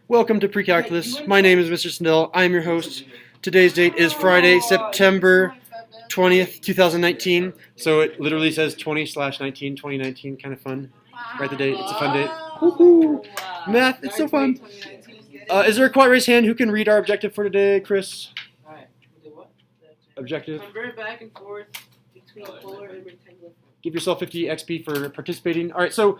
Welcome to Precalculus. My name is Mr. Snell. I am your host. Today's date is Friday, September 20th, 2019. So it literally says 20/19, 2019. Kind of fun. Write the date. It's a fun date. Woohoo! Math, it's so fun. Is there a quiet raised hand who can read our objective for today, Chris? Alright, what? Objective. Convert back and forth between polar and rectangular. Give yourself 50 XP for participating. All right, so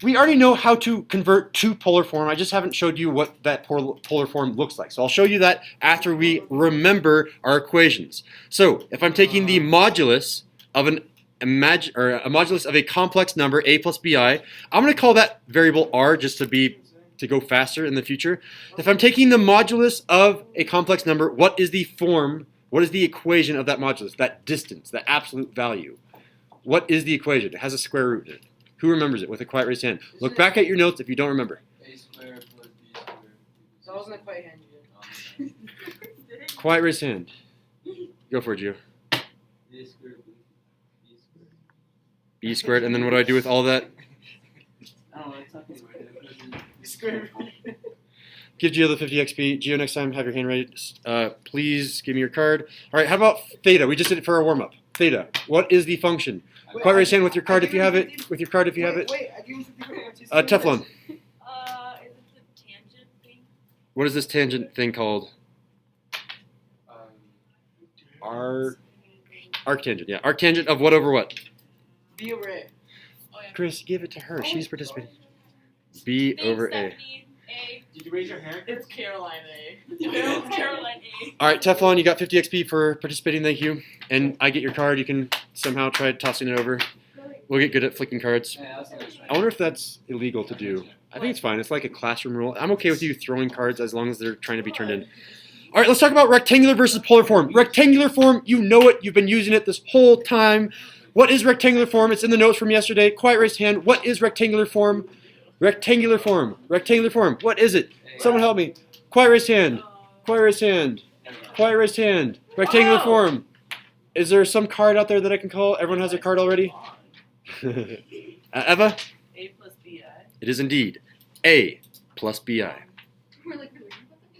we already know how to convert to polar form. I just haven't showed you what that polar form looks like. So I'll show you that after we remember our equations. So if I'm taking the modulus of a modulus of a complex number, a plus bi, I'm going to call that variable r just to go faster in the future. If I'm taking the modulus of a complex number, what is the form? What is the equation of that modulus? That distance, that absolute value. What is the equation? It has a square root in it. Who remembers it with a quiet raised hand? Look back at your notes if you don't remember. A squared plus B squared. So I wasn't a quiet hand yet. Quiet raised hand. Go for it, Gio. A squared plus B squared. B squared, and then what do I do with all that? I don't know, it's nothing about it. Square. Give Gio the 50 XP. Gio, next time, have your hand ready. Please give me your card. All right, how about theta? We just did it for our warm-up. Theta. What is the function? Quiet raised hand with your card if you have it. With your card if you have it. Wait, I gave you 50 Teflon. Is it the tangent thing? What is this tangent thing called? Arctangent. Yeah, arctangent of what over what? B over A. Oh, yeah. Chris, give it to her. She's participating. B Thanks, over A. Stephanie. A. Did you raise your hand? It's Caroline A. It's Caroline A. All right, Teflon, you got 50 XP for participating. Thank you. And I get your card. You can somehow try tossing it over. We'll get good at flicking cards. Yeah, that's nice. I wonder if that's illegal to do. I think it's fine. It's like a classroom rule. I'm okay with you throwing cards as long as they're trying to be turned in. All right, let's talk about rectangular versus polar form. Rectangular form, you know it. You've been using it this whole time. What is rectangular form? It's in the notes from yesterday. Quiet raised hand. What is rectangular form? Rectangular form. Rectangular form. What is it? Someone help me. Quiet raised hand. Quiet raised hand. Quiet raised hand. Rectangular form. Is there some card out there that I can call? Everyone has a card already? Eva? A plus BI. It is indeed A plus BI.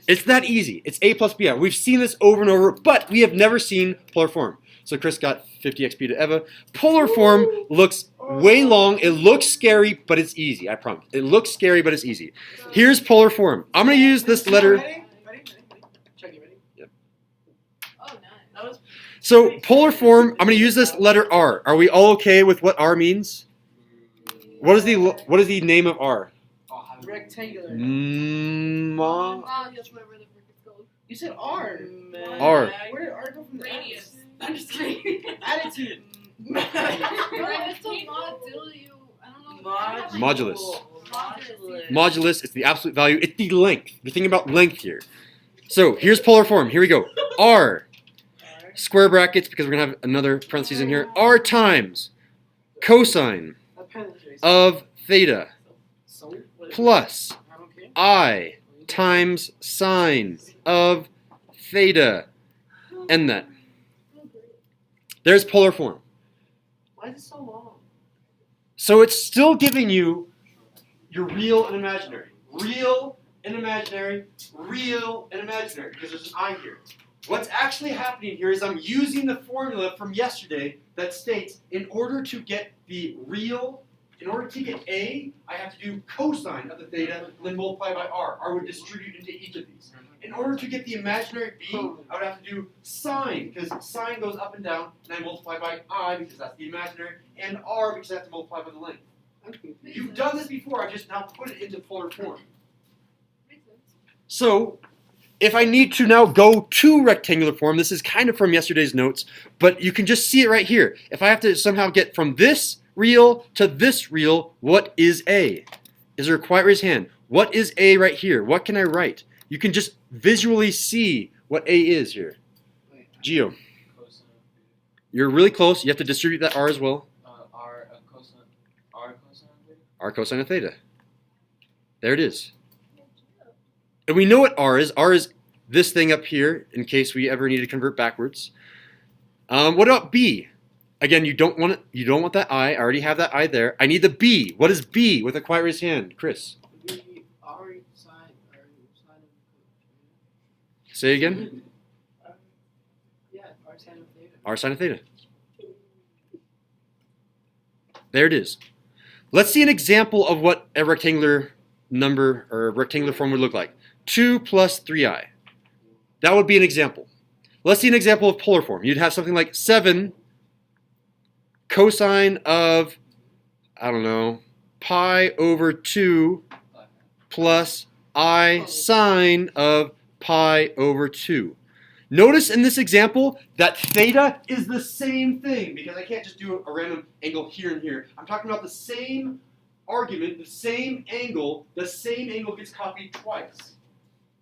It's that easy. It's A plus BI. We've seen this over and over, but we have never seen polar form. So Chris got 50 XP to Eva. Polar form looks way long. It looks scary, but it's easy. I promise. It looks scary, but it's easy. Here's polar form. I'm going to use this letter. Ready? Check it, ready? Yep. Oh, nice. So polar form, I'm going to use this letter R. Are we all okay with what R means? What is the name of R? Rectangular. Ma. Yes, whatever the frick it's called. You said R. R. Where did R go from the Radius. S? I'm just kidding. Attitude. Right, it's a module. I don't know. Modulus. Modulus. Modulus is the absolute value. It's the length. You're thinking about length here. So here's polar form. Here we go. R. Square brackets because we're going to have another parentheses in here. R times cosine of theta plus I times sine of theta. End that. There's polar form. Why is it so long? So it's still giving you your real and imaginary. Real and imaginary. Real and imaginary. Because there's an I here. What's actually happening here is I'm using the formula from yesterday that states in order to get the real, in order to get A, I have to do cosine of the theta and then multiply by R. R would distribute into each of these. In order to get the imaginary B, I would have to do sine, because sine goes up and down, and I multiply by I, because that's the imaginary, and R, because I have to multiply by the length. You've done this before, I just now put it into polar form. Makes sense. So, if I need to now go to rectangular form, this is kind of from yesterday's notes, but you can just see it right here. If I have to somehow get from this real to this real, what is A? Is there a quiet raised hand? What is A right here? What can I write? You can just visually see what A is here. Gio, you're really close. You have to distribute that R as well. R cosine theta. R cosine of theta. There it is. And we know what R is. R is this thing up here in case we ever need to convert backwards. What about B? Again, you don't want it. You don't want that I. I already have that I there. I need the B. What is B with a quiet raised hand, Chris? R sine Say again. Yeah, r sine of theta. R sine of theta. There it is. Let's see an example of what a rectangular number or rectangular form would look like. 2 plus 3i. That would be an example. Let's see an example of polar form. You'd have something like 7 cosine of, I don't know, pi over 2 plus I sine of pi over 2. Notice in this example that theta is the same thing, because I can't just do a random angle here and here. I'm talking about the same argument, the same angle gets copied twice.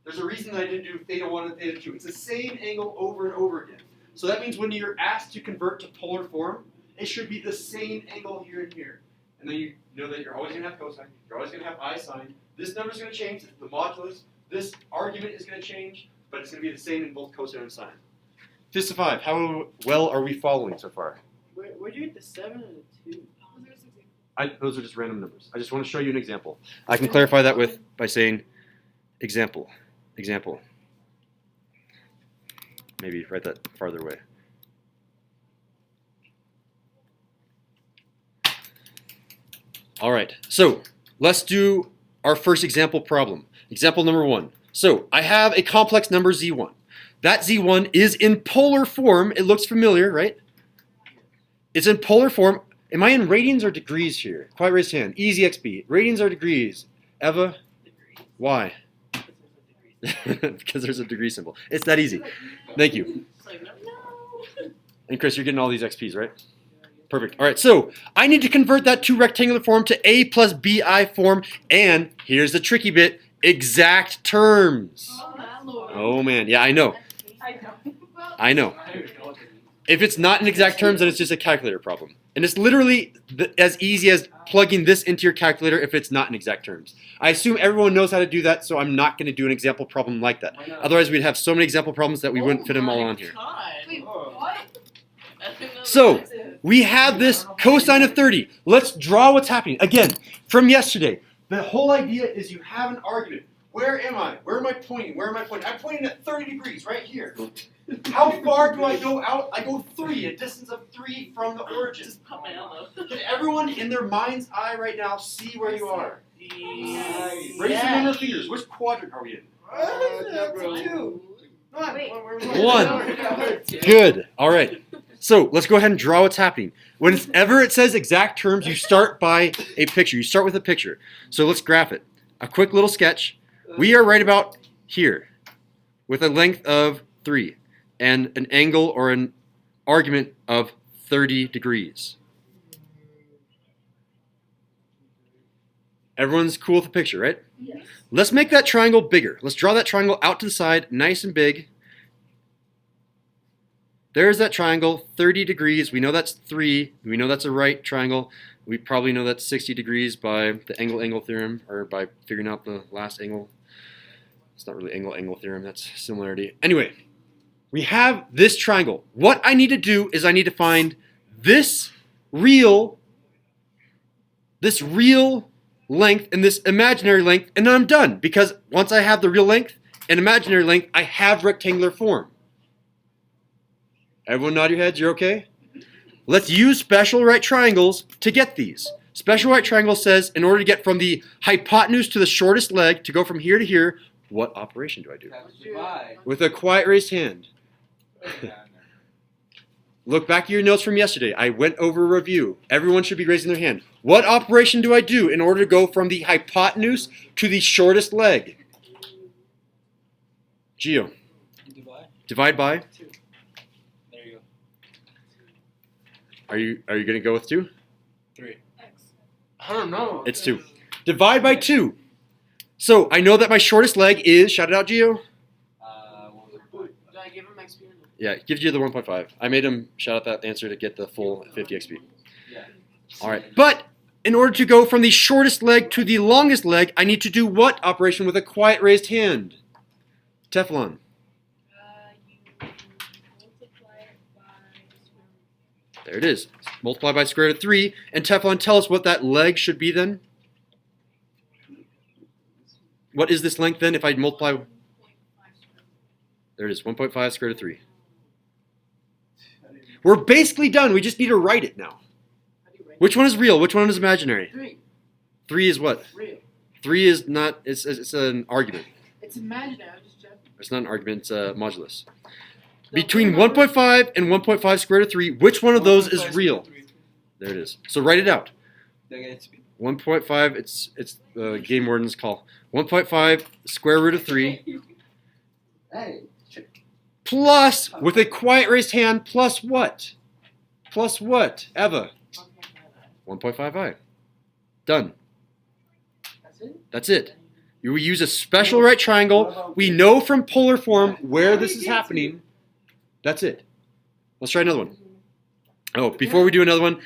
There's a reason that I didn't do theta 1 and theta 2. It's the same angle over and over again. So that means when you're asked to convert to polar form, it should be the same angle here and here. And then you know that you're always going to have cosine, you're always going to have I sine. This number's going to change, the modulus, this argument is going to change, but it's going to be the same in both cosine and sine. 5 to 5, how well are we following so far? Where'd you get the 7 and the 2? Those are just random numbers. I just want to show you an example. I can clarify that by saying example, example. Maybe write that farther away. All right, so let's do our first example problem. Example number 1. So I have a complex number z1. That z1 is in polar form. It looks familiar, right? It's in polar form. Am I in radians or degrees here? Quiet raised hand. Easy XP. Radians or degrees? Eva? Why? Because there's a degree symbol. It's that easy. Thank you. It's like, no. And Chris, you're getting all these XPs, right? Perfect. All right, so I need to convert that to rectangular form to a plus bi form, and here's the tricky bit, exact terms. Oh, my lord. Oh man, yeah, I know. I know. I don't even know what that means. If it's not in exact terms, then it's just a calculator problem. And it's literally as easy as plugging this into your calculator if it's not in exact terms. I assume everyone knows how to do that, so I'm not going to do an example problem like that. Why not? Otherwise, we'd have so many example problems that we wouldn't fit them all on here. Wait, Oh. what? So, we have this cosine of 30. Let's draw what's happening. Again, from yesterday, the whole idea is you have an argument. Where am I? Where am I pointing? Where am I pointing? I'm pointing at 30 degrees, right here. How far do I go out? I go 3, a distance of 3 from the origin. Just pop my elbow. Can everyone in their mind's eye right now see where you are? Nice. Raise your number of fingers. Which quadrant are we in? Two. Wait. One. Good. All right. So let's go ahead and draw what's happening. Whenever it says exact terms, you start by a picture. You start with a picture. So let's graph it. A quick little sketch. We are right about here with a length of 3 and an angle or an argument of 30 degrees. Everyone's cool with the picture, right? Yes. Let's make that triangle bigger. Let's draw that triangle out to the side, nice and big. There's that triangle, 30 degrees. We know that's 3. We know that's a right triangle. We probably know that's 60 degrees by the angle-angle theorem, or by figuring out the last angle. It's not really angle-angle theorem, that's similarity. Anyway, we have this triangle. What I need to do is I need to find this real length and this imaginary length, and then I'm done. Because once I have the real length and imaginary length, I have rectangular form. Everyone nod your heads, you're okay? Let's use special right triangles to get these. Special right triangle says in order to get from the hypotenuse to the shortest leg, to go from here to here, what operation do I do? Have to divide. With a quiet raised hand. Look back at your notes from yesterday. I went over a review. Everyone should be raising their hand. What operation do I do in order to go from the hypotenuse to the shortest leg? Gio. Divide. Divide by? There you go. Are you going to go with 2? 3. X. I don't know. It's 2. Divide by 2. So I know that my shortest leg is, shout it out, Gio. 1.5. Did I give him XP? Yeah, it gives you the 1.5. I made him shout out that answer to get the full 50 XP. Yeah. All right, but in order to go from the shortest leg to the longest leg, I need to do what operation with a quiet raised hand? Teflon. You multiply it by the square root. There it is. Multiply by square root of 3. And Teflon, tell us what that leg should be then. What is this length then if I multiply? 1.5 square root. There it is, 1.5 square root of 3. We're basically done. We just need to write it now. How do you write Which one is real? Which one is imaginary? 3? 3 is what? Real. 3 is not, it's an argument. It's imaginary. I'm just joking. It's not an argument, it's a modulus. Between 1.5 and 1.5 square root of 3, which one of those is real? There it is. So write it out. 1.5, it's the game warden's call. 1.5 square root of 3 Hey. plus, with a quiet raised hand, plus what? Plus what? Eva. 1.5i. Done. That's it? That's it. You will use a special right triangle. We know from polar form where this is happening. That's it. Let's try another one. Oh, before we do another one,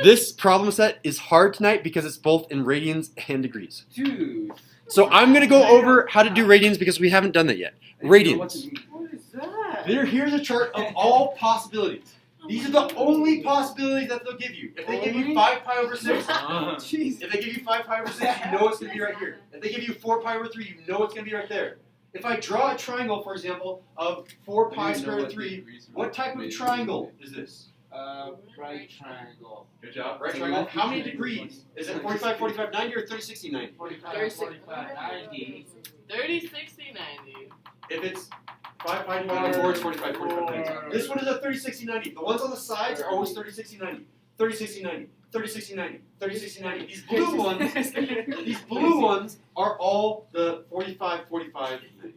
this problem set is hard tonight because it's both in radians and degrees. Dude. So I'm going to go over how to do radians because we haven't done that yet. Radians. What is that? Here's a chart of all possibilities. These are the only possibilities that they'll give you. If they give you 5 pi over 6, Jeez. if they give you 5 pi over 6, you know it's going to be right here. If they give you 4 pi over 3, you know it's going to be right there. If I draw a triangle, for example, of 4 pi square root of 3, what type of triangle is this? Right triangle. Good job. Right triangle. How many degrees? Is it 45, 45, 90 or 30, 60, 90? 45, 90. 30, 60, 90. If it's 5 pi divided by 4, it's 45, 45, 90. This one is a 30, 60, 90. The ones on the sides are always 30, 60, 90. 30, 60, 90. 30, 60, 90. 30, 60, 90. These blue ones are all the 45, 45, 90. Wait,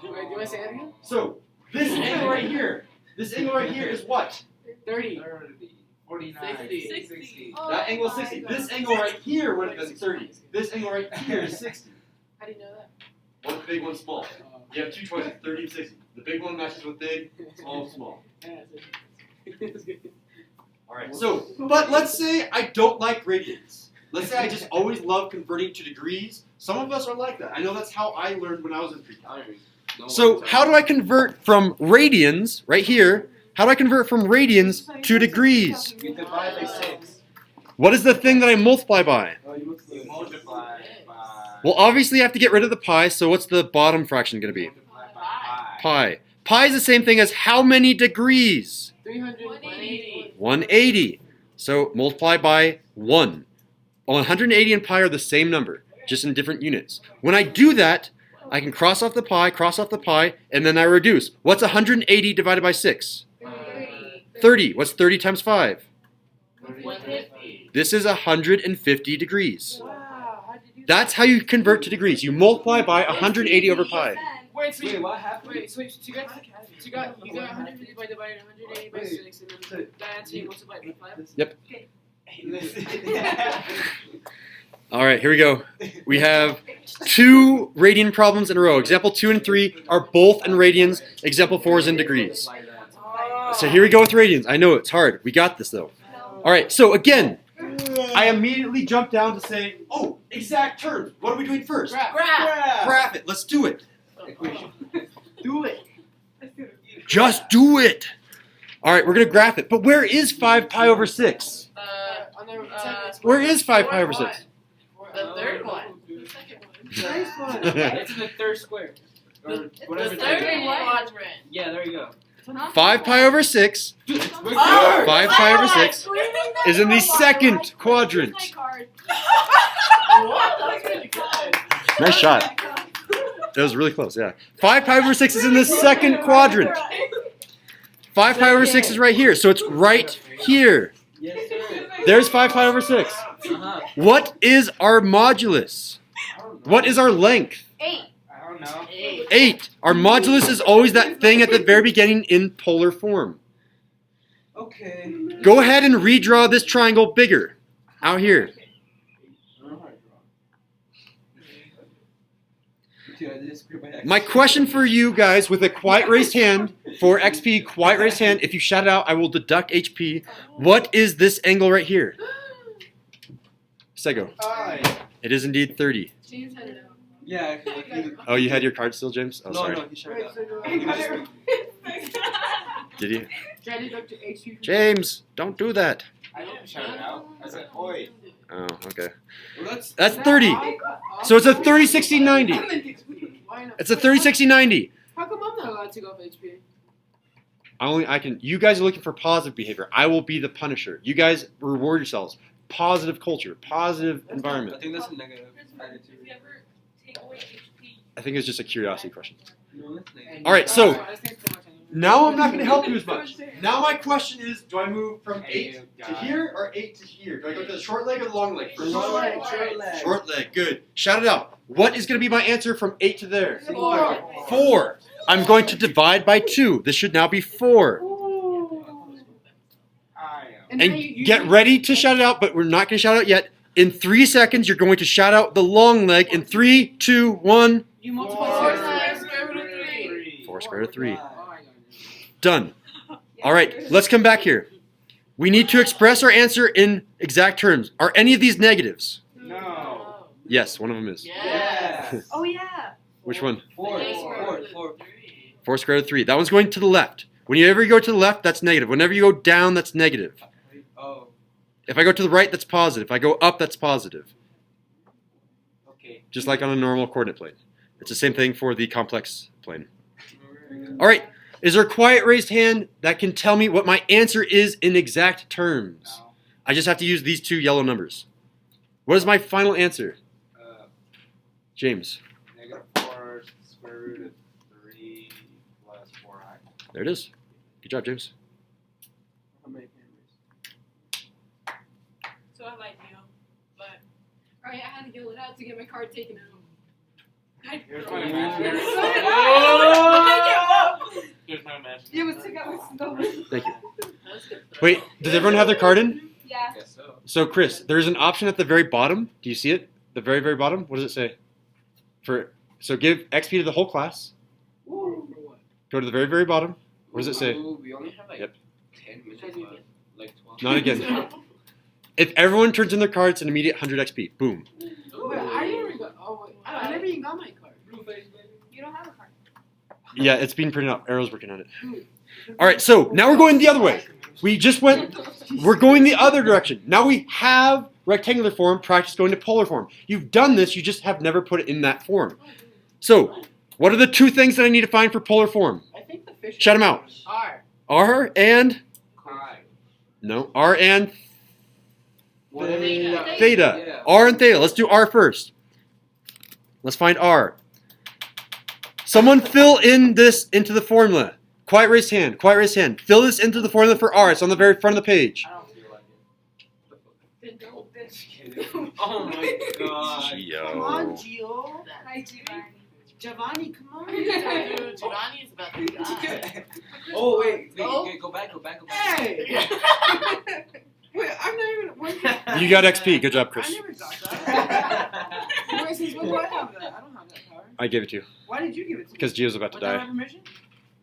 do you want to say that again? So, this angle right here is what? 30. 49. 60. That angle is 60. This angle right here would have been 30. This angle right here is 60. How do you know that? One big, one small. You have two choices, 30 and 60. The big one matches with big, small with small. Alright, so, but let's say I don't like radians. Let's say I just always love converting to degrees. Some of us are like that. I know that's how I learned when I was in pre-calc. So how do I convert from radians, right here, how do I convert from radians to degrees? You divide by 6. What is the thing that I multiply by? You multiply by. Well, obviously I have to get rid of the pi, so what's the bottom fraction going to be? Multiply by Pi. Pi is the same thing as how many degrees? 300, 180. 180. So multiply by 1. 180 and pi are the same number, just in different units. When I do that, I can cross off the pi, and then I reduce. What's 180 divided by 6? 30. What's 30 times 5? 150. This is 150 degrees. Wow, how'd you do that? That's how you convert to degrees. You multiply by 180 over pi. Wait, so Wait, you, what happened? wait, so you got 150 by dividing 180 by 6, and then that answer you multiply by 5? Yep. All right, here we go. We have 2 radian problems in a row. Example 2 and 3 are both in radians. Example 4 is in degrees. So here we go with radians. I know it's hard. We got this though. All right, so again, I immediately jump down to say, oh, exact terms. What are we doing first? Graph it. Let's do it. Do it. Just do it. All right, we're going to graph it. But where is 5 pi over 6? On the Where is 5 pi over 6? The third one. The second one. Nice one. It's in the third square. Or The whatever. third What? quadrant. Yeah, there you go. 5 pi over 6 Oh! 5 pi over 6 is in the second quadrant. What? That was really good. Nice shot. That was really close, yeah. 5 pi over 6 is in the second quadrant. 5 pi over 6 is right here, so it's right here. Yes, sir. There's 5 pi over 6. Uh-huh. What is our modulus? What is our length? 8. I don't know. 8. Our modulus is always that thing at the very beginning in polar form. Okay. Go ahead and redraw this triangle bigger. Out here. My question for you guys with a quiet raised hand, for XP, quiet raised hand, if you shout it out, I will deduct HP. What is this angle right here? Sego. It is indeed 30. James had it out. Yeah. Oh, you had your card still, James? Oh, sorry. No, he shut Wait, up. so do I Did you? Can I deduct your HP? James, don't do that. I didn't shout it out. I said, oi. Oh, okay. Well, That's 30. So it's a 30, 60, 90. Why not? It's a 30, 60, 90. take off HP. I can. You guys are looking for positive behavior. I will be the punisher. You guys reward yourselves. Positive culture, positive I environment. think that's a negative If attitude. you ever take away HP, I think it's just a curiosity question. No, that's negative. All right, so This thing's too much anyway. now I'm not going to help you as much. Now my question is, do I move from 8 to God. here or 8 to here? Do I go to the short leg or the long leg? Short leg, short leg. Short leg. Good. Shout it out. What is going to be my answer from 8 to there? 4. 4. I'm going to divide by 2. This should now be 4. I And am. now you get ready to shout it out, but we're not going to shout it out yet. In 3 seconds, you're going to shout out the long leg. In 3, 2, 1. You multiply 4 4 square root of 3. 4 square root of 3. Oh my god. Done. All right, let's come back here. We need to express our answer in exact terms. Are any of these negatives? No. Yes, one of them is. Yes. oh yeah. Which one? 4. Four. 4. 4 square root of 3. That one's going to the left. Whenever you go to the left, that's negative. Whenever you go down, that's negative. Oh. If I go to the right, that's positive. If I go up, that's positive. Okay. Just like on a normal coordinate plane. It's the same thing for the complex plane. All right. Is there a quiet raised hand that can tell me what my answer is in exact terms? No. I just have to use these 2 yellow numbers. What is my final answer? James. Negative 4 square root of 3 plus 4i. There it is. Good job, James. How many So I like you, but alright, I had to yell it out to get my card taken out. Here's Oh, my yeah. Here's my imaginary. You was took out my stomach. Thank you. Wait, does everyone have their card in? Yeah. I guess so. So, Chris, there's an option at the very bottom. Do you see it? The very, very bottom? What does it say? So give XP to the whole class. For what? Go to the very, very bottom. What does it say? Ooh, we only have like Yep. 10 minutes left. Like 12. Not again. If everyone turns in their cards, an immediate 100 XP. Boom. Wait, I never got. Oh wait, I never even got my card. You don't have a card. Yeah, it's being printed out. Arrow's working on it. All right, so now we're going the other way. We just went, we're going the other direction. Now we have rectangular form, practice going to polar form. You've done this, you just have never put it in that form. So, what are the 2 things that I need to find for polar form? I think the fish. Shout 'em out. R. R and, Hi. no, R and Theta. theta. Yeah. R and theta. Let's do R first. Let's find R. Someone fill in this into the formula. Quiet raised hand. Quiet raised hand. Fill this into the formula for R. It's on the very front of the page. I don't feel like it. Then don't bitch. Just kidding. Oh my god. Come on, Gio. Gio. Hi, Giovanni. Giovanni, come on. Dude, Giovanni is about to die. Oh wait, Oh. go back. Hey. Wait, I'm not even. When, You got XP. Good job, I Chris. never got that. Wait, since when do I have that? I don't have that power. I gave it to you Why did you give it to me? because Gio's about to Without my die. permission?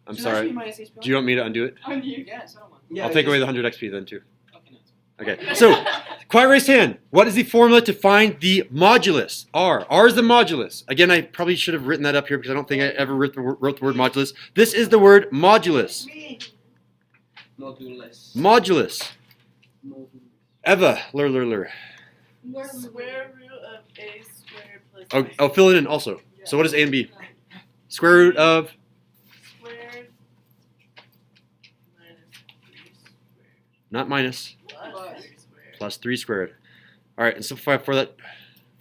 I'm Should that be sorry. my SH Do you want me to undo it? On you. Yes, I don't want. Yeah, I'll take away the 100 XP then too. Okay, no. Okay. So, quiet raised hand. What is the formula to find the modulus? R. R is the modulus. Again, I probably should have written that up here because I don't think I ever wrote the word modulus. This is the word modulus. Modulus. Modulus. Eva. Lur. Square root of a squared plus Oh, b oh, fill it in also. So what is A and B? Square root of squared minus 3 squared not minus plus 3 squared. plus 3 squared. All right, and simplify for that.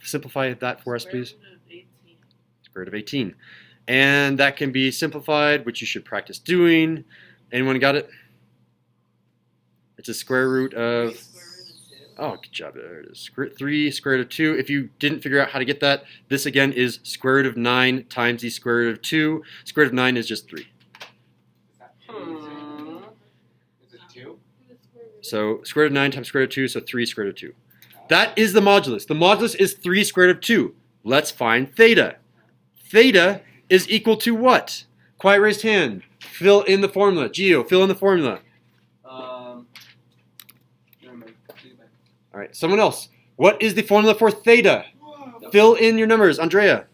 Simplify that for us, Square please. root of 18. Square root of 18, and that can be simplified, which you should practice doing. Anyone got it? It's a square root of. Square root of 2. Oh, good job. There it is. 3 square root of 2. If you didn't figure out how to get that, this again is square root of 9 times the square root of 2. Square root of 9 is just 3. Is that 2? Is it 2? So square root of 9 times square root of 2, so 3 square root of 2. That is the modulus. The modulus is 3 square root of 2. Let's find theta. Theta is equal to what? Quiet raised hand. Fill in the formula. Gio, fill in the formula. Never mind. Leave it. All right, someone else. What is the formula for theta? Fill in your numbers. Andrea.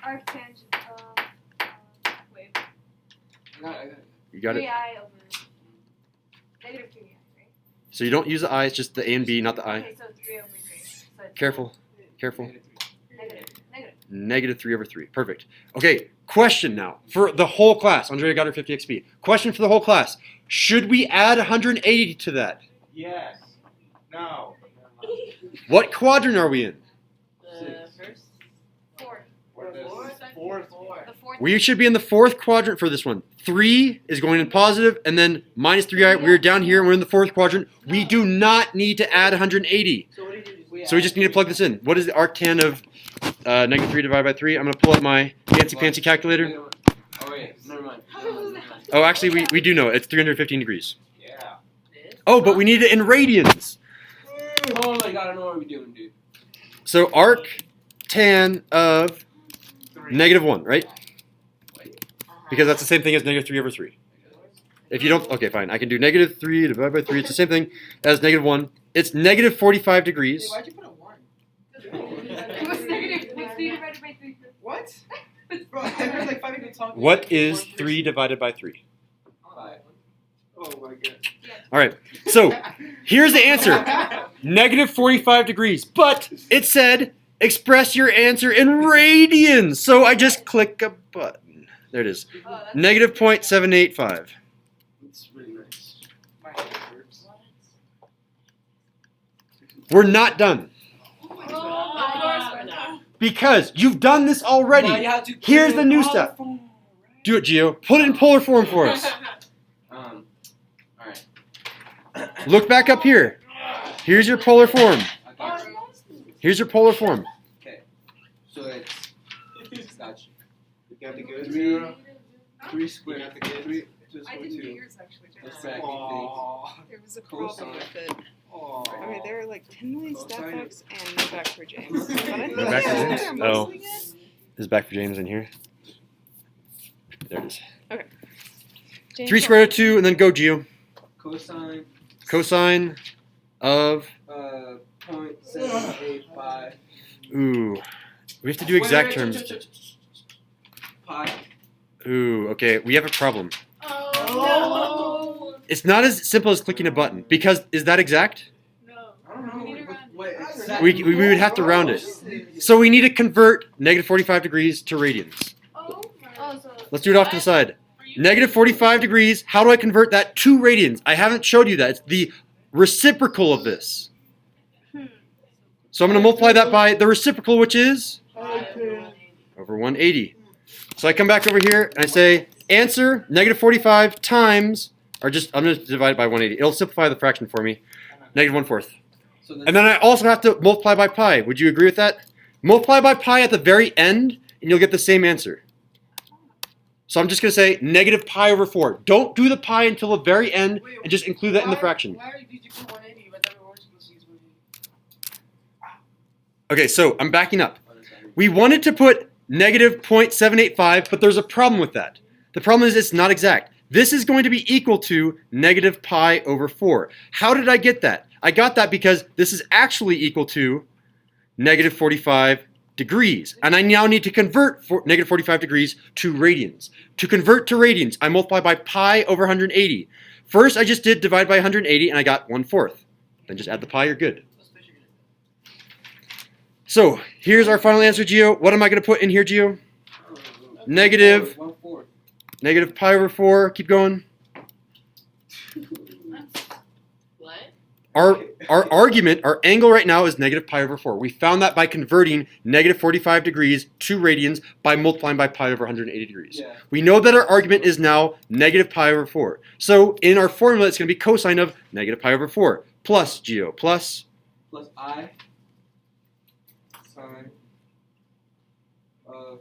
Arctangent. Wait. I got it. You got it? 3i over negative 3i, right? So you don't use the I, it's just the A and B, not the I. Okay, so 3 over 3. So it's Careful. Careful. negative. negative 3 over 3. Perfect. Okay, question now for the whole class. Andrea got her 50 XP. Question for the whole class. Should we add 180 to that? Yes. No. What quadrant are we in? The first. Four. What is Fourth. The fourth. We should be in the fourth quadrant for this one. 3 is going in positive, and then minus 3i. We're down here, and we're in the fourth quadrant. We do not need to add 180. So what did you do? So we just need to plug this in. What is the arctan of negative 3 divided by 3? I'm going to pull up my fancy calculator. Oh wait, never mind. Oh, actually, we do know. It's 315 degrees. Yeah. Oh, but we need it in radians. Oh my god, I don't know what we're doing, dude. So arc tan of negative 1, right? Because that's the same thing as negative 3 over 3. If you don't, okay, fine. I can do negative 3 divided by 3. It's the same thing as negative 1. It's negative 45 degrees. Why'd you put a 1? It was negative 3 divided by 3. What? Bro, I heard like 5 people talking. What is 3 divided by 3? 5. Oh my god. All right, so here's the answer. Negative 45 degrees. But it said express your answer in radians. So I just click a button. There it is. Oh, that's Negative 0.785. It's really nice. My hand hurts. We're not done. Oh my god. No. Because you've done this already. Now you have to put Here's it the in new polar step. form, Do it, Gio. Put it in polar form for us. Alright. Look back up here. Here's your polar form. I got you. Here's your polar form. So it's got you. You got the good 3 zero. 3 You squared. got the good. 3 I didn't do yours actually. Let's Jared. bracket things. Aw. There was a problem Cosine. with it. Aw. Okay, there are like 10 million stat Cosine. facts and no back for James. But I think No back for that's James? there Oh. mostly it. Is back for James in here? There it is. James 3 square root of 2, and then go, Gio. Cosine Cosine of, 0.785. ooh. We have to do exact terms. Pi. Ooh, okay. We have a problem. Oh, It's not as simple as clicking a button. Because, is that exact? no. I don't know. We need to round What it. exactly? We would have to round it. So we need to convert negative 45 degrees to radians. Oh, oh, so Let's do it off to the side. Negative 45 degrees. How do I convert that to radians? I haven't showed you that. It's the reciprocal of this. So I'm going to multiply that by the reciprocal, which is over 180. So I come back over here and I say answer negative 45 times, or just I'm going to divide it by 180. It'll simplify the fraction for me. Negative 1/4. So And then I also have to multiply by pi. Would you agree with that? Multiply by pi at the very end, and you'll get the same answer. So I'm just going to say negative pi over 4. Don't do the pi until the very end, and just include that in the fraction. Why did you put 180? But then we weren't supposed to use 180. Okay, so I'm backing up. We wanted to put negative 0.785, but there's a problem with that. The problem is it's not exact. This is going to be equal to negative pi over 4. How did I get that? I got that because this is actually equal to negative 45 degrees. And I now need to convert negative 45 degrees to radians. To convert to radians, I multiply by pi over 180. First, I just did divide by 180, and I got 1/4. Then just add the pi, you're good. So, here's our final answer, Gio. What am I going to put in here, Gio? Negative. 1/4. Negative pi over 4. Keep going. What? Our argument, our angle right now is negative pi over 4. We found that by converting negative 45 degrees to radians by multiplying by pi over 180 degrees. Yeah. We know that our argument is now negative pi over 4. So in our formula, it's going to be cosine of negative pi over 4 plus, Gio, plus. Plus I. Sine. Of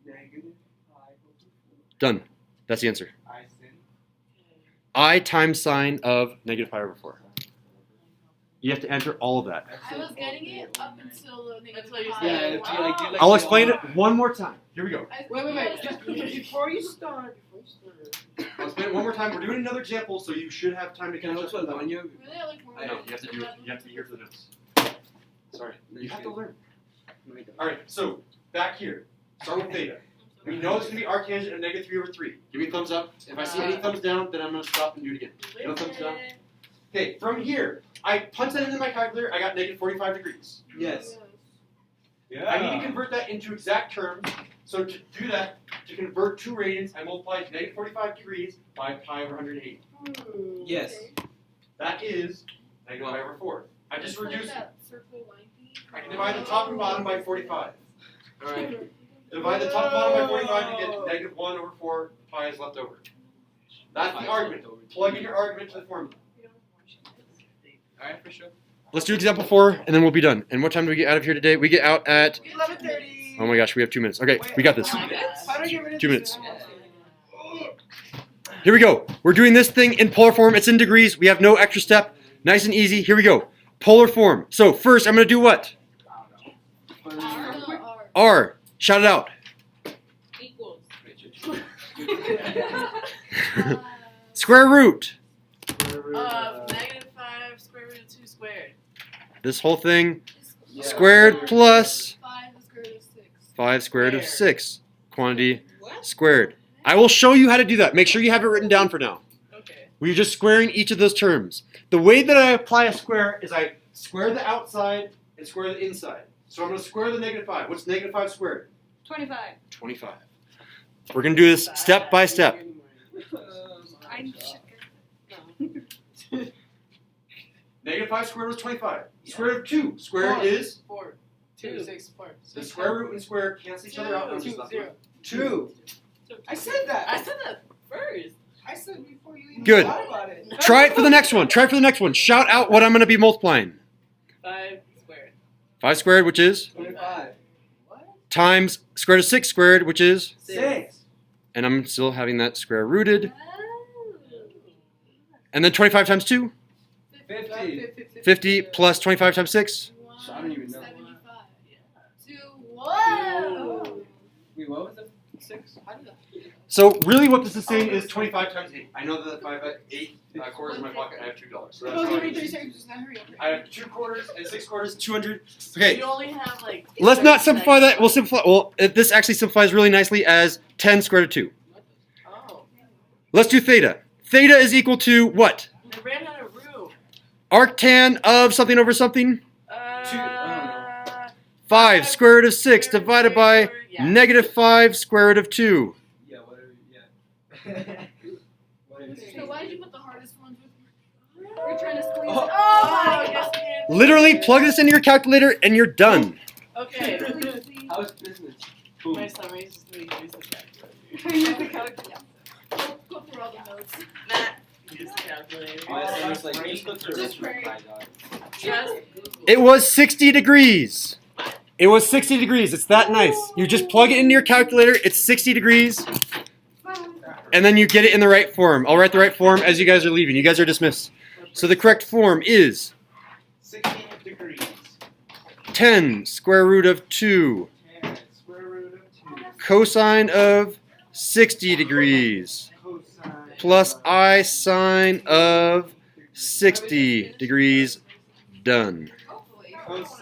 negative pi over 4. Done. That's the answer. I sin. I times sine of negative pi over 4. You have to enter all of that. I was getting it up until the negative what you pi. said. Yeah, if you like, do like I'll the explain all- it one more time. Here we go. Wait. Just before you start. I'll explain it one more time. We're doing another example, so you should have time to Can I catch look up. for the one you? Really, I like more. I know, you have to do it. You have to be here for the notes. Sorry. You have to learn. Alright, so back here. Start with theta. We know it's going to be arctangent of negative 3 over 3. Give me a thumbs up. If I see any thumbs down, then I'm going to stop and do it again. No thumbs down. Okay, from here, I punched that into my calculator. I got negative 45 degrees. Yes. Yeah. I need to convert that into exact terms. So to do that, to convert 2 radians, I multiply negative 45 degrees by pi over 180. Yes. That is negative pi over 4. I just reduced it. That circle line thing. I can divide the top and bottom by 45. Alright. Divide the top and bottom by 45 to get negative 1 over 4 pi is left over. That's the argument. Plug in your argument to the formula. Alright, for sure. Let's do example 4, and then we'll be done. And what time do we get out of here today? We get out at... 11:30. Oh my gosh, we have 2 minutes. Okay, we got this. How do I get rid of 2 this? minutes. Here we go. We're doing this thing in polar form. It's in degrees. We have no extra step. Nice and easy. Here we go. Polar form. So first, I'm going to do what? R. R. Shout it out. Equals. Square root. -5 square root of 2 squared. This whole thing squared plus 5 the square root of 6. 5 square root of 6. Quantity squared. I will show you how to do that. Make sure you have it written down for now. Okay. We're just squaring each of those terms. The way that I apply a square is I square the outside and square the inside. So I'm going to square the negative 5. What's negative 5 squared? 25. 25. We're going to do this step by step. I Negative 5 squared was 25. Square root of 2 squared is 4. 2. 6. 4. the square root and square cancel each other out. and 2. just left 0. 2. I said that. I said that first. I said before you even Good. thought about it. Try it for the next one. Try it for the next one. Shout out what I'm going to be multiplying. 5 squared. 5 squared, which is 25. times square root of 6 squared, which is, 6. and I'm still having that square rooted. And then 25 times 2, 50. 50 plus 25 times 6. So I don't even know. 75. 2. Whoa! Wait, what was the 6? So really what this is saying is 25 times 8. I know that the 5 at 8 quarters in my pocket, I have $2. So that's how I Wait, use 30 it. seconds. Just now hurry up. I have 2 quarters and 6 quarters, 200. Okay, You only have like. let's not 30 simplify seconds. that. We'll simplify. Well, this actually simplifies really nicely as 10 square root of 2. Oh. Let's do theta. Theta is equal to what? I ran out of room. Arctan of something over something? 5 square root of 6 divided by negative 5 square root of 2. Yeah, whatever. Yeah. So why did you put the hardest ones with? We're trying to squeeze Oh. it. Oh, yes, yes. Literally plug this into your calculator and you're done. Okay. How's business? My summary is just really use the calculator. use the calculator. Go through all the notes. Matt, use the calculator. My son's like, just look through Just this pray. my dog. Just Google. It was 60 degrees. It was 60 degrees. It's that nice. You just plug it into your calculator. It's 60 degrees. And then you get it in the right form. I'll write the right form as you guys are leaving. You guys are dismissed. So the correct form is 60 degrees. 10 square root of 2 10 square root of 2. cosine of 60 degrees Cosine. plus I sine of 60 degrees. Done. Hopefully. Cosine.